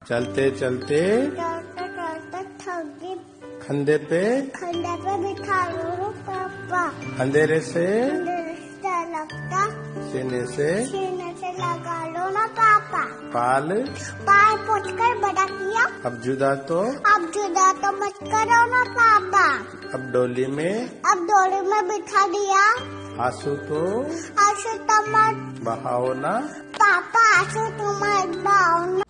चलते चलते चलते चलते थक खंधे पे बिठा लो पापा। अंधेरे से डर लगता सीने से सीने से लगा लो ना पापा। पाल पाल पोछ कर बड़ा किया, अब जुदा तो अब जुदा तो मत करो ना पापा। अब डोली में अब डोली में बिठा दिया, आंसू तो आंसू तो मत बहाओ ना पापा, आंसू तुम मत बहाओ ना।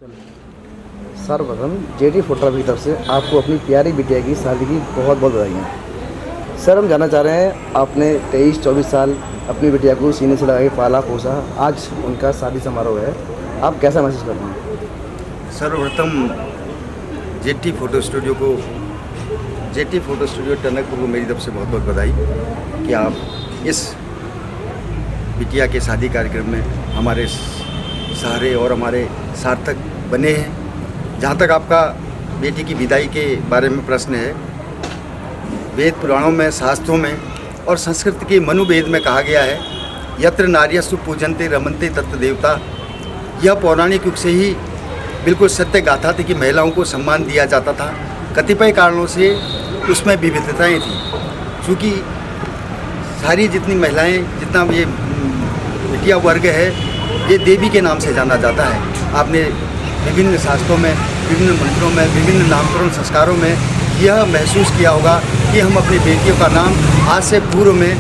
सर्वप्रथम जेडी फोटोग्राफी की तरफ से आपको अपनी प्यारी बिटिया की शादी की बहुत बहुत बधाइयाँ। सर, हम जानना चाह रहे हैं, आपने 23-24 साल अपनी बिटिया को सीने से लगा के पाला पोसा, आज उनका शादी समारोह है, आप कैसा महसूस करते हैं? सर्वप्रथम जेटी फोटो स्टूडियो टनकपुर को मेरी तरफ से बहुत बहुत बधाई कि आप इस बिटिया के शादी कार्यक्रम में हमारे सहारे और हमारे सार्थक बने हैं। जहाँ तक आपका बेटी की विदाई के बारे में प्रश्न है, वेद पुराणों में, शास्त्रों में और संस्कृत के मनुवेद में कहा गया है, यत्र नार्यस्तु पूजन्ते रमन्ते तत्र देवता। यह पौराणिक युग से ही बिल्कुल सत्य गाथा थी कि महिलाओं को सम्मान दिया जाता था। कतिपय कारणों से उसमें विविधताएं थी, क्योंकि सारी जितनी महिलाएं, जितना ये बिटिया वर्ग है, ये देवी के नाम से जाना जाता है। आपने विभिन्न शास्त्रों में, विभिन्न मंत्रों में, विभिन्न नामकरण संस्कारों में यह महसूस किया होगा कि हम अपनी बेटियों का नाम आज से पूर्व में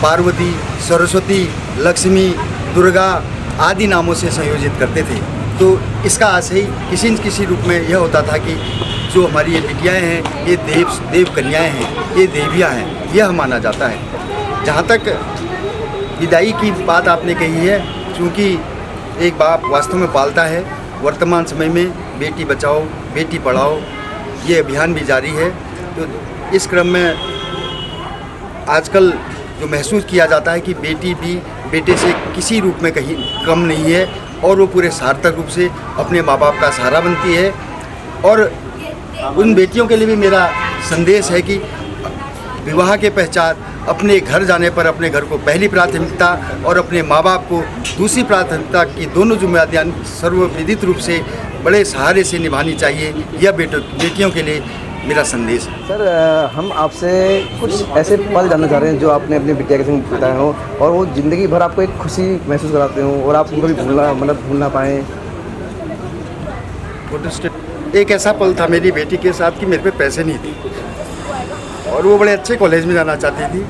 पार्वती, सरस्वती, लक्ष्मी, दुर्गा आदि नामों से संयोजित करते थे। तो इसका आशय किसी न किसी रूप में यह होता था कि जो हमारी ये बिटियाएँ हैं, ये देव कन्याएँ हैं, ये देवियाँ हैं, यह माना जाता है। जहाँ तक विदाई की बात आपने कही है, क्योंकि एक बाप वास्तव में पालता है। वर्तमान समय में बेटी बचाओ बेटी पढ़ाओ ये अभियान भी जारी है। तो इस क्रम में आजकल जो महसूस किया जाता है कि बेटी भी बेटे से किसी रूप में कहीं कम नहीं है और वो पूरे सार्थक रूप से अपने माँ बाप का सहारा बनती है। और उन बेटियों के लिए भी मेरा संदेश है कि विवाह के पश्चात अपने घर जाने पर अपने घर को पहली प्राथमिकता और अपने माँ बाप को दूसरी प्राथमिकता की दोनों जिम्मेदारियां सर्वविदित रूप से बड़े सहारे से निभानी चाहिए। यह बेटियों के लिए मेरा संदेश है। सर, हम आपसे कुछ ऐसे पल जानना चाह रहे हैं जो आपने अपनी बिटिया के संग बिताए हों और वो ज़िंदगी भर आपको एक खुशी महसूस कराते हों और आप उनको भी भूल ना पाएँ। एक ऐसा पल था मेरी बेटी के साथ कि मेरे पे पैसे नहीं थे और वो बड़े अच्छे कॉलेज में जाना चाहती थी,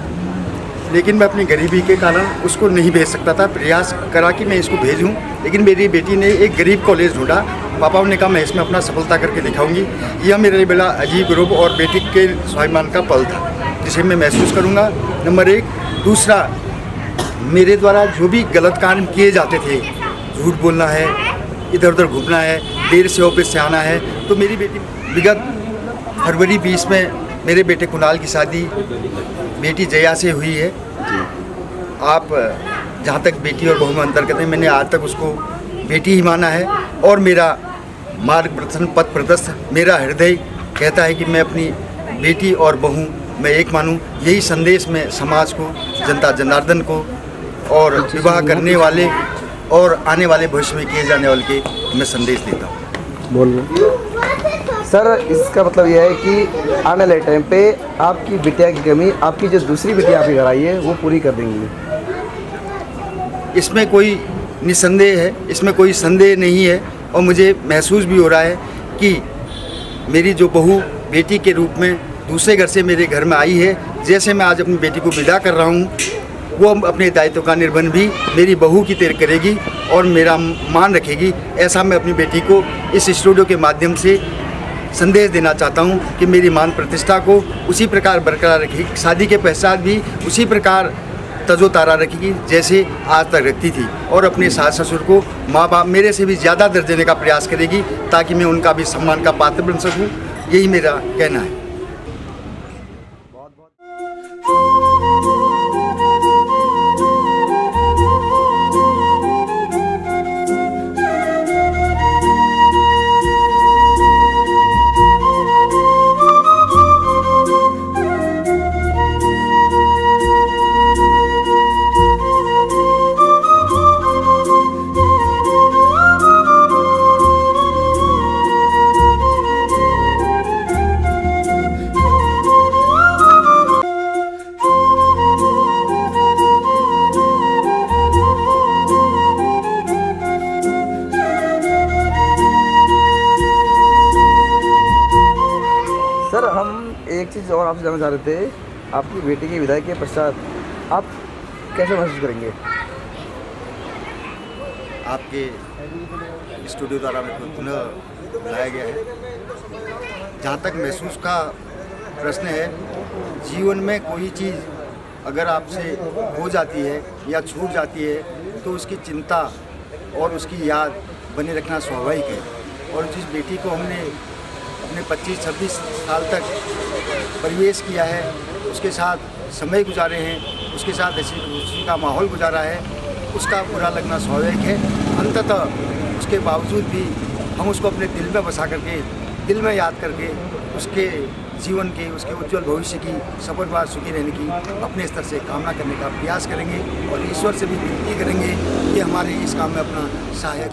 लेकिन मैं अपनी गरीबी के कारण उसको नहीं भेज सकता था। प्रयास करा कि मैं इसको भेजूं, लेकिन मेरी बेटी ने एक गरीब कॉलेज ढूंढा। पापा ने कहा मैं इसमें अपना सफलता करके दिखाऊंगी। यह मेरे लिए बड़ा अजीब गर्व और बेटी के स्वाभिमान का पल था, जिसे मैं महसूस करूंगा। नंबर 1। दूसरा, मेरे द्वारा जो भी गलत काम किए जाते थे, झूठ बोलना है, इधर उधर घूमना है, देर से ऑफिस से आना है, तो मेरी बेटी विगत फरवरी 20 में मेरे बेटे कुणाल की शादी बेटी जया से हुई है। आप जहाँ तक बेटी और बहू में अंतर करते हैं, मैंने आज तक उसको बेटी ही माना है और मेरा मार्गदर्शन पथ प्रदर्शक मेरा हृदय कहता है कि मैं अपनी बेटी और बहू मैं एक मानूं। यही संदेश मैं समाज को, जनता जनार्दन को और विवाह करने वाले और आने वाले भविष्य में किए जाने वाले के मैं संदेश देता हूँ। बोलिए सर, इसका मतलब यह है कि आने वाले टाइम पे आपकी बिटिया की कमी आपकी जो दूसरी बिटिया आपके घर आई है वो पूरी कर देंगी। इसमें कोई निसंदेह है, इसमें कोई संदेह नहीं है और मुझे महसूस भी हो रहा है कि मेरी जो बहू बेटी के रूप में दूसरे घर से मेरे घर में आई है, जैसे मैं आज अपनी बेटी को विदा कर रहा हूँ, वो अपने दायित्व का निर्वहन भी मेरी बहू की तरह करेगी और मेरा मान रखेगी। ऐसा मैं अपनी बेटी को इस स्टूडियो के माध्यम से संदेश देना चाहता हूं कि मेरी मान प्रतिष्ठा को उसी प्रकार बरकरार रखेगी, शादी के पश्चात भी उसी प्रकार तजोतारा रखेगी जैसे आज तक रखती थी और अपने सास ससुर को माँ बाप मेरे से भी ज़्यादा दर्ज देने का प्रयास करेगी ताकि मैं उनका भी सम्मान का पात्र बन सकूं। यही मेरा कहना है। आपसे जानना चाह रहे थे, आपकी बेटी की विदाई के पश्चात आप कैसे महसूस करेंगे? आपके स्टूडियो द्वारा मेरे को पुनः बुलाया गया है। जहाँ तक महसूस का प्रश्न है, जीवन में कोई चीज़ अगर आपसे हो जाती है या छूट जाती है तो उसकी चिंता और उसकी याद बने रखना स्वाभाविक है। और जिस बेटी को हमने अपने 25-26 साल तक परिवेश किया है, उसके साथ समय गुजारे हैं, उसके साथ ऐसी खुशी का माहौल गुजारा है, उसका बुरा लगना स्वाभाविक है। अंततः उसके बावजूद भी हम उसको अपने दिल में बसा करके, दिल में याद करके उसके जीवन के, उसके उज्जवल भविष्य की सफल बार सुखी रहने की अपने स्तर से कामना करने का प्रयास करेंगे और ईश्वर से भी विनती करेंगे कि हमारे इस काम में अपना सहायक।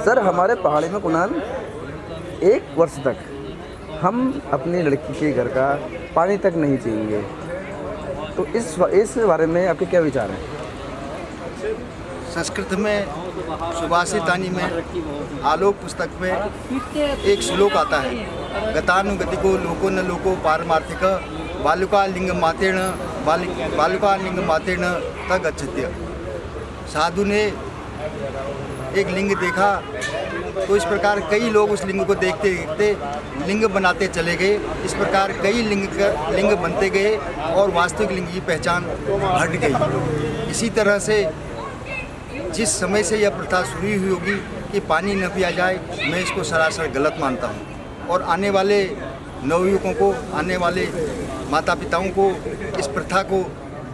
सर, हमारे पहाड़ी में कुणाल 1 वर्ष तक हम अपनी लड़की के घर का पानी तक नहीं पिएंगे, तो इस बारे में आपके क्या विचार हैं? संस्कृत में सुभाषितानी में आलोक पुस्तक में एक श्लोक आता है, गतानुगतिको लोको न लोको पारमार्थिक बालुका लिंग मातेन तगच्छत्य। साधु ने एक लिंग देखा तो इस प्रकार कई लोग उस लिंग को देखते देखते लिंग बनाते चले गए। इस प्रकार कई लिंग बनते गए और वास्तविक लिंग की पहचान हट गई। इसी तरह से जिस समय से यह प्रथा शुरू हुई होगी कि पानी न पिया जाए, मैं इसको सरासर गलत मानता हूँ और आने वाले नवयुवकों को, आने वाले माता पिताओं को इस प्रथा को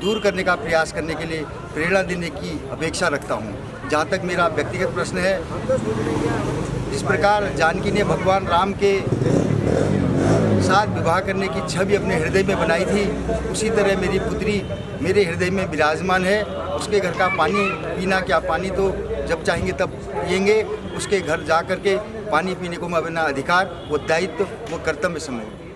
दूर करने का प्रयास करने के लिए प्रेरणा देने की अपेक्षा रखता हूँ। जहाँ तक मेरा व्यक्तिगत प्रश्न है, जिस प्रकार जानकी ने भगवान राम के साथ विवाह करने की छवि अपने हृदय में बनाई थी, उसी तरह मेरी पुत्री मेरे हृदय में विराजमान है। उसके घर का पानी पीना, क्या पानी तो जब चाहेंगे तब पिएंगे, उसके घर जा कर के पानी पीने को मैं अपना अधिकार, वो दायित्व, वो कर्तव्य समझूँ।